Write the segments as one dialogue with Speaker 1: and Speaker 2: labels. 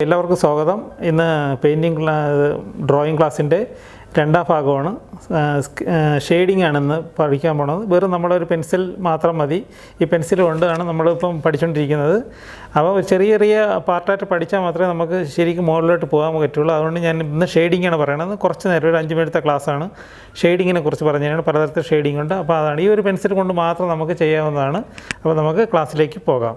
Speaker 1: എല്ലാവർക്കും സ്വാഗതം. ഇന്ന് പെയിൻറ്റിങ് ഡ്രോയിങ് ക്ലാസ്സിൻ്റെ രണ്ടാം ഭാഗമാണ്. ഷെയ്ഡിംഗ് ആണെന്ന് പഠിക്കാൻ പോണത്. വെറും നമ്മളൊരു പെൻസിൽ മാത്രം മതി. ഈ പെൻസിൽ കൊണ്ടാണ് നമ്മളിപ്പം പഠിച്ചുകൊണ്ടിരിക്കുന്നത്. അപ്പോൾ ചെറിയ ചെറിയ പാർട്ടായിട്ട് പഠിച്ചാൽ മാത്രമേ നമുക്ക് ശരിക്കും മുകളിലോട്ട് പോകാൻ പറ്റുള്ളൂ. അതുകൊണ്ട് ഞാൻ ഇന്ന് ഷെയ്ഡിങ്ങാണ് പറയണത്. കുറച്ച് നേരം ഒരു 5 മിനിറ്റത്തെ ക്ലാസ്സാണ്. ഷെയ്ഡിങ്ങിനെ കുറിച്ച് പറഞ്ഞാണ്. പലതരത്തിൽ ഷെയ്ഡിംഗ് ഉണ്ട്. അപ്പോൾ അതാണ് ഈ ഒരു പെൻസിൽ കൊണ്ട് മാത്രം നമുക്ക് ചെയ്യാവുന്നതാണ്. അപ്പോൾ നമുക്ക് ക്ലാസ്സിലേക്ക് പോകാം.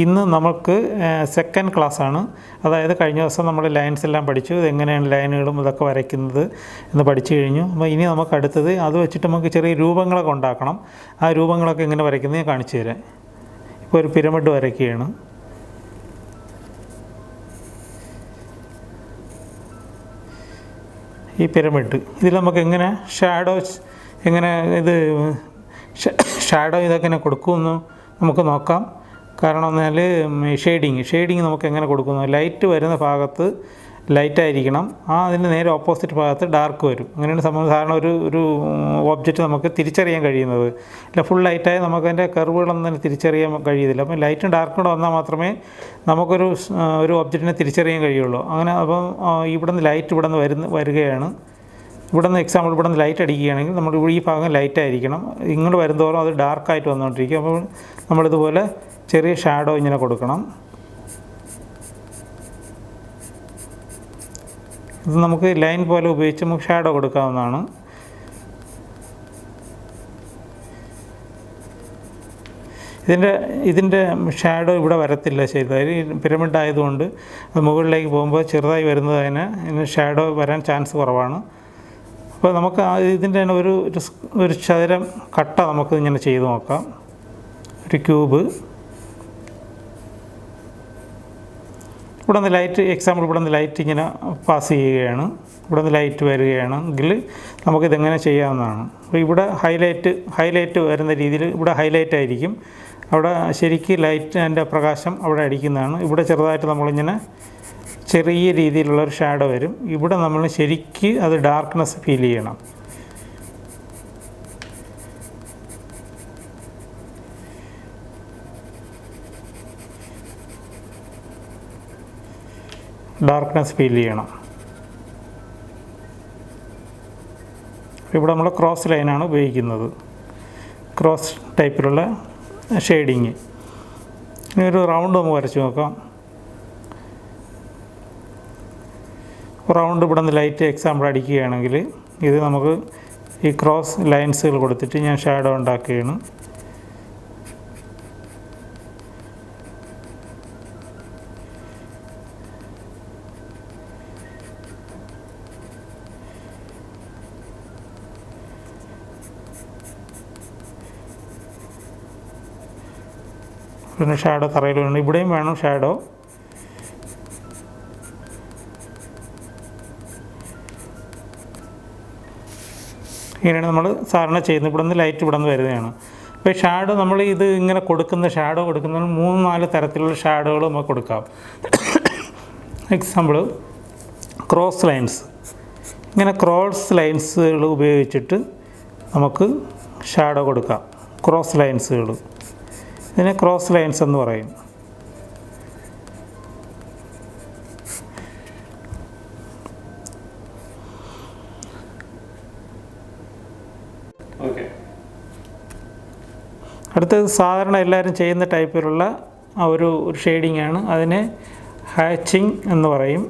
Speaker 1: ഇന്ന് നമുക്ക് സെക്കൻഡ് ക്ലാസ്സാണ്. അതായത് കഴിഞ്ഞ ദിവസം നമ്മൾ ലൈൻസ് എല്ലാം പഠിച്ചു. ഇതെങ്ങനെയാണ് ലൈനുകളും ഇതൊക്കെ വരയ്ക്കുന്നത് എന്ന് പഠിച്ചു കഴിഞ്ഞു. അപ്പോൾ ഇനി നമുക്ക് അടുത്തത് അത് വെച്ചിട്ട് നമുക്ക് ചെറിയ രൂപങ്ങളൊക്കെ ഉണ്ടാക്കണം. ആ രൂപങ്ങളൊക്കെ എങ്ങനെ വരയ്ക്കുന്നത് ഞാൻ കാണിച്ചു തരാം. ഇപ്പോൾ ഒരു പിരമിഡ് വരയ്ക്കുകയാണ്. ഈ പിരമിഡ് ഇതിൽ നമുക്ക് എങ്ങനെ ഷാഡോസ് എങ്ങനെ ഷാഡോ ഇതൊക്കെ കൊടുക്കുമെന്ന് നമുക്ക് നോക്കാം. കാരണം എന്നാൽ ഷെയ്ഡിങ് നമുക്ക് എങ്ങനെ കൊടുക്കുന്നു? ലൈറ്റ് വരുന്ന ഭാഗത്ത് ലൈറ്റായിരിക്കണം. അതിന് നേരെ ഓപ്പോസിറ്റ് ഭാഗത്ത് ഡാർക്ക് വരും. അങ്ങനെയാണ് സാധാരണ ഒരു ഓബ്ജക്റ്റ് നമുക്ക് തിരിച്ചറിയാൻ കഴിയുന്നത്. അല്ല, ഫുൾ ലൈറ്റായി നമുക്കതിൻ്റെ കർവുകളൊന്നും തന്നെ തിരിച്ചറിയാൻ കഴിയുന്നില്ല. അപ്പം ലൈറ്റും ഡാർക്കും കൂടെ വന്നാൽ മാത്രമേ നമുക്കൊരു ഒബ്ജക്റ്റിനെ തിരിച്ചറിയാൻ കഴിയുള്ളൂ. അങ്ങനെ അപ്പം ഇവിടെ നിന്ന് ലൈറ്റ് ഇവിടെ നിന്ന് വരികയാണ്. ഇവിടെ നിന്ന് എക്സാമ്പിൾ ഇവിടെ നിന്ന് ലൈറ്റ് അടിക്കുകയാണെങ്കിൽ നമ്മൾ ഈ ഭാഗം ലൈറ്റായിരിക്കണം. ഇങ്ങോട്ട് വരുന്നതോറും അത് ഡാർക്കായിട്ട് വന്നുകൊണ്ടിരിക്കും. അപ്പോൾ നമ്മളിതുപോലെ ചെറിയ ഷാഡോ ഇങ്ങനെ കൊടുക്കണം. ഇത് നമുക്ക് ലൈൻ പോലെ ഉപയോഗിച്ച് നമുക്ക് ഷാഡോ കൊടുക്കാവുന്നതാണ്. ഇതിൻ്റെ ഷാഡോ ഇവിടെ വരത്തില്ല. ശരി, പിരമിഡ് ആയതുകൊണ്ട് അത് മുകളിലേക്ക് പോകുമ്പോൾ ചെറുതായി വരുന്നതിന് ഇതിന് ഷാഡോ വരാൻ ചാൻസ് കുറവാണ്. അപ്പോൾ നമുക്ക് ഇതിൻ്റെ തന്നെ ഒരു ചതുരം കട്ട നമുക്ക് ഇങ്ങനെ ചെയ്ത് നോക്കാം. ഒരു ക്യൂബ് ഇവിടെ നിന്ന് ലൈറ്റ് എക്സാമ്പിൾ ഇവിടെ നിന്ന് ലൈറ്റ് ഇങ്ങനെ പാസ് ചെയ്യുകയാണ്. ഇവിടെ നിന്ന് ലൈറ്റ് വരികയാണെങ്കിൽ നമുക്കിതെങ്ങനെ ചെയ്യാവുന്നതാണ്. അപ്പോൾ ഇവിടെ ഹൈലൈറ്റ് വരുന്ന രീതിയിൽ ഇവിടെ ഹൈലൈറ്റ് ആയിരിക്കും. അവിടെ ശരിക്കും ലൈറ്റിൻ്റെ പ്രകാശം അവിടെ അടിക്കുന്നതാണ്. ഇവിടെ ചെറുതായിട്ട് നമ്മളിങ്ങനെ ചെറിയ രീതിയിലുള്ളൊരു ഷാഡോ വരും. ഇവിടെ നമ്മൾ ശരിക്ക് അത് ഡാർക്ക്നെസ് ഫീൽ ചെയ്യണം. ഇവിടെ നമ്മൾ ക്രോസ് ലൈനാണ് ഉപയോഗിക്കുന്നത്. ക്രോസ് ടൈപ്പിലുള്ള ഷെയ്ഡിങ്. ഇനി ഒരു റൗണ്ട് നമുക്ക് വരച്ച് നോക്കാം. റൗണ്ട് ഇവിടെ നിന്ന് ലൈറ്റ് എക്സാമ്പിൾ അടിക്കുകയാണെങ്കിൽ ഇത് നമുക്ക് ഈ ക്രോസ് ലൈൻസുകൾ കൊടുത്തിട്ട് ഞാൻ ഷാഡോ ഉണ്ടാക്കുകയാണ്. പിന്നെ ഷാഡോ തറയിൽ വേണം. ഇവിടെയും വേണം ഷാഡോ. ഇങ്ങനെയാണ് നമ്മൾ സാധാരണ ചെയ്യുന്നത്. ഇവിടെ നിന്ന് ലൈറ്റ് ഇവിടെ നിന്ന് വരുന്നതാണ്. അപ്പോൾ ഷാഡോ നമ്മൾ ഇത് ഇങ്ങനെ ഷാഡോ കൊടുക്കുന്നതിന് 3-4 തരത്തിലുള്ള ഷാഡോകൾ നമുക്ക് കൊടുക്കാം. Example cross lines. ഇങ്ങനെ ക്രോസ് ലൈൻസുകൾ ഉപയോഗിച്ചിട്ട് നമുക്ക് ഷാഡോ കൊടുക്കാം. ക്രോസ് ലൈൻസുകൾ, ഇതിനെ ക്രോസ് ലൈൻസ് എന്ന് പറയും. അടുത്തത് സാധാരണ എല്ലാവരും ചെയ്യുന്ന ടൈപ്പിലുള്ള ഒരു ഷെയ്ഡിങ് ആണ്. അതിനെ ഹാച്ചിങ് എന്ന് പറയും.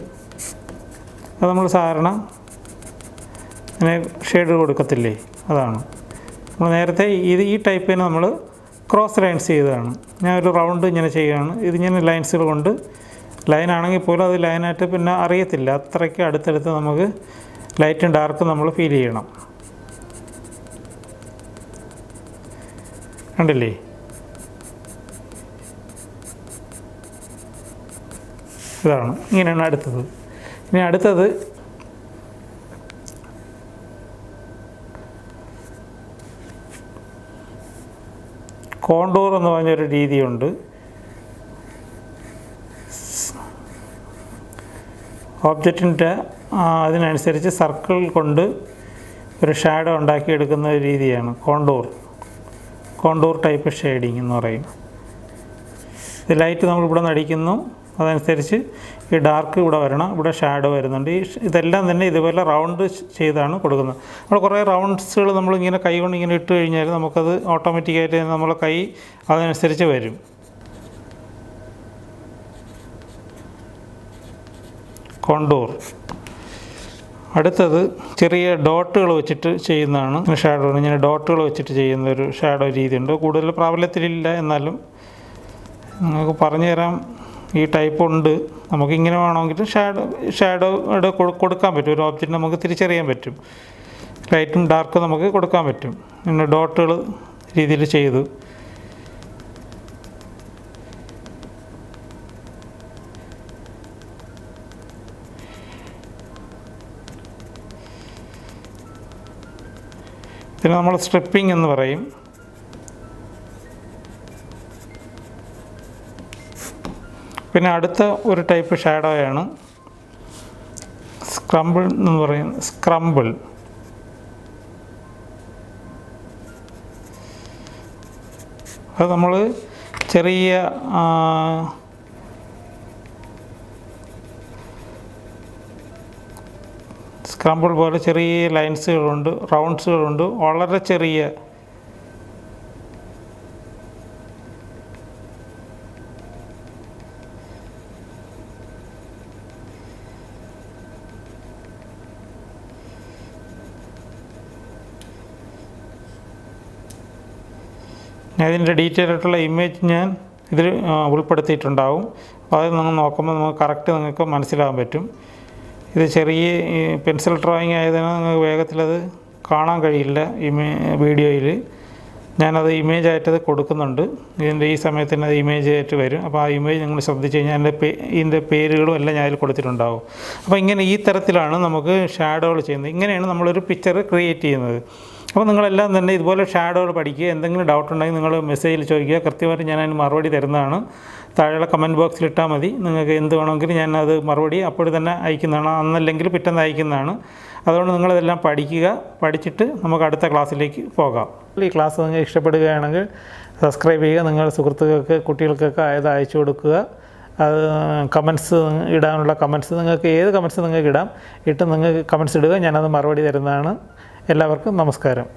Speaker 1: അത് നമ്മൾ സാധാരണ അങ്ങനെ ഷെയ്ഡ് കൊടുക്കത്തില്ലേ, അതാണ്. നമ്മൾ നേരത്തെ ഈ ടൈപ്പിന് നമ്മൾ ക്രോസ് ലൈൻസ് ചെയ്തതാണ്. ഞാൻ ഒരു റൗണ്ട് ഇങ്ങനെ ചെയ്യുകയാണ്. ഇതിങ്ങനെ ലൈൻസുകൾ കൊണ്ട് ലൈനാണെങ്കിൽ പോലും അത് ലൈനായിട്ട് പിന്നെ അറിയത്തില്ല. അത്രയ്ക്ക് അടുത്തടുത്ത് നമുക്ക് ലൈറ്റും ഡാർക്കും നമ്മൾ ഫീൽ ചെയ്യണം. കണ്ടില്ലേ? ഇതാണ്. ഇങ്ങനെയാണ് അടുത്തത്. ഇനി അടുത്തത് കോണ്ടൂർ എന്ന് പറഞ്ഞൊരു രീതിയുണ്ട്. ഓബ്ജക്റ്റിൻ്റെ അതിനനുസരിച്ച് സർക്കിൾ കൊണ്ട് ഒരു ഷാഡോ ഉണ്ടാക്കിയെടുക്കുന്ന ഒരു രീതിയാണ് കോണ്ടൂർ ടൈപ്പ് ഷെയ്ഡിങ് എന്ന് പറയും. ഇത് ലൈറ്റ് നമ്മൾ ഇവിടെ നിന്ന് അടിക്കുന്നു, അതനുസരിച്ച് ഈ ഡാർക്ക് ഇവിടെ വരണം, ഇവിടെ ഷാഡോ വരുന്നുണ്ട്. ഇതെല്ലാം തന്നെ ഇതുപോലെ റൗണ്ട് ചെയ്താണ് കൊടുക്കുന്നത്. നമ്മൾ കുറേ റൗണ്ട്സുകൾ നമ്മളിങ്ങനെ കൈ കൊണ്ട് ഇങ്ങനെ ഇട്ട് കഴിഞ്ഞാൽ നമുക്കത് ഓട്ടോമാറ്റിക്കായിട്ട് നമ്മളെ കൈ അതനുസരിച്ച് വരും. കോണ്ടൂർ. അടുത്തത് ചെറിയ ഡോട്ടുകൾ വെച്ചിട്ട് ചെയ്യുന്നതാണ് ഷാഡോ. ഇങ്ങനെ ഡോട്ടുകൾ വെച്ചിട്ട് ചെയ്യുന്ന ഒരു ഷാഡോ രീതിയുണ്ട്. കൂടുതൽ പ്രാബല്യത്തിലില്ല, എന്നാലും നിങ്ങൾക്ക് പറഞ്ഞു തരാം. ഈ ടൈപ്പ് ഉണ്ട്. നമുക്കിങ്ങനെ വേണമെങ്കിൽ ഷാഡോ കൊടുക്കാൻ പറ്റും. ഒരു ഓബ്ജക്റ്റ് നമുക്ക് തിരിച്ചറിയാൻ പറ്റും. ലൈറ്റും ഡാർക്കും നമുക്ക് കൊടുക്കാൻ പറ്റും. പിന്നെ ഡോട്ടുകൾ രീതിയിൽ ചെയ്തു. പിന്നെ നമ്മൾ സ്ട്രിപ്പിംഗ് എന്ന് പറയും. പിന്നെ അടുത്ത ഒരു ടൈപ്പ് ഷാഡോയാണ് സ്ക്രംബിൾ എന്ന് പറയുന്നത്. സ്ക്രംബിൾ അത് നമ്മൾ ചെറിയ സ്ക്രംബിൾ പോലെ ചെറിയ ലൈൻസുകളുണ്ട്, റൗണ്ട്സുകളുണ്ട്, വളരെ ചെറിയ അതിൻ്റെ ഡീറ്റെയിൽ ആയിട്ടുള്ള ഇമേജ് ഞാൻ ഇതിൽ ഉൾപ്പെടുത്തിയിട്ടുണ്ടാവും. അപ്പോൾ അത് നിങ്ങൾ നോക്കുമ്പോൾ നമുക്ക് കറക്റ്റ് നിങ്ങൾക്ക് മനസ്സിലാകാൻ പറ്റും. ഇത് ചെറിയ പെൻസിൽ ഡ്രോയിങ് ആയതിനാൽ നിങ്ങൾക്ക് വേഗത്തിലത് കാണാൻ കഴിയില്ല വീഡിയോയിൽ. ഞാനത് ഇമേജായിട്ടത് കൊടുക്കുന്നുണ്ട്. ഈ സമയത്തിന് അത് ഇമേജ് ആയിട്ട് വരും. അപ്പോൾ ആ ഇമേജ് നിങ്ങൾ ശ്രദ്ധിച്ച് കഴിഞ്ഞാൽ ഇതിൻ്റെ പേരുകളും എല്ലാം ഞാൻ അതിൽ കൊടുത്തിട്ടുണ്ടാവും. അപ്പോൾ ഇങ്ങനെ ഈ തരത്തിലാണ് നമുക്ക് ഷാഡോകൾ ചെയ്യുന്നത്. ഇങ്ങനെയാണ് നമ്മളൊരു പിക്ചർ ക്രിയേറ്റ് ചെയ്യുന്നത്. അപ്പോൾ നിങ്ങളെല്ലാം തന്നെ ഇതുപോലെ ഷാഡോകൾ പഠിക്കുക. എന്തെങ്കിലും ഡൗട്ട് ഉണ്ടെങ്കിൽ നിങ്ങൾ മെസ്സേജിൽ ചോദിക്കുക. കൃത്യമായിട്ട് ഞാൻ അതിന് മറുപടി തരുന്നതാണ്. താഴെയുള്ള കമൻറ്റ് ബോക്സിൽ ഇട്ടാൽ മതി. നിങ്ങൾക്ക് എന്ത് വേണമെങ്കിലും ഞാൻ അത് മറുപടി അപ്പോൾ തന്നെ അയക്കുന്നതാണ്, അന്നല്ലെങ്കിൽ പിറ്റേന്ന് അയക്കുന്നതാണ്. അതുകൊണ്ട് നിങ്ങളിതെല്ലാം പഠിക്കുക. പഠിച്ചിട്ട് നമുക്ക് അടുത്ത ക്ലാസ്സിലേക്ക് പോകാം. ഈ ക്ലാസ് നിങ്ങൾക്ക് ഇഷ്ടപ്പെടുകയാണെങ്കിൽ സബ്സ്ക്രൈബ് ചെയ്യുക. നിങ്ങളുടെ സുഹൃത്തുക്കൾക്ക് കുട്ടികൾക്കൊക്കെ അത് അയച്ചു കൊടുക്കുക. അത് കമൻസ് ഇടാനുള്ള കമൻസ് നിങ്ങൾക്ക് ഏത് കമൻസ് നിങ്ങൾക്ക് ഇടാം. ഇട്ട് നിങ്ങൾക്ക് കമൻസ് ഇടുക. ഞാനത് മറുപടി തരുന്നതാണ്. എല്ലാവർക്കും നമസ്കാരം.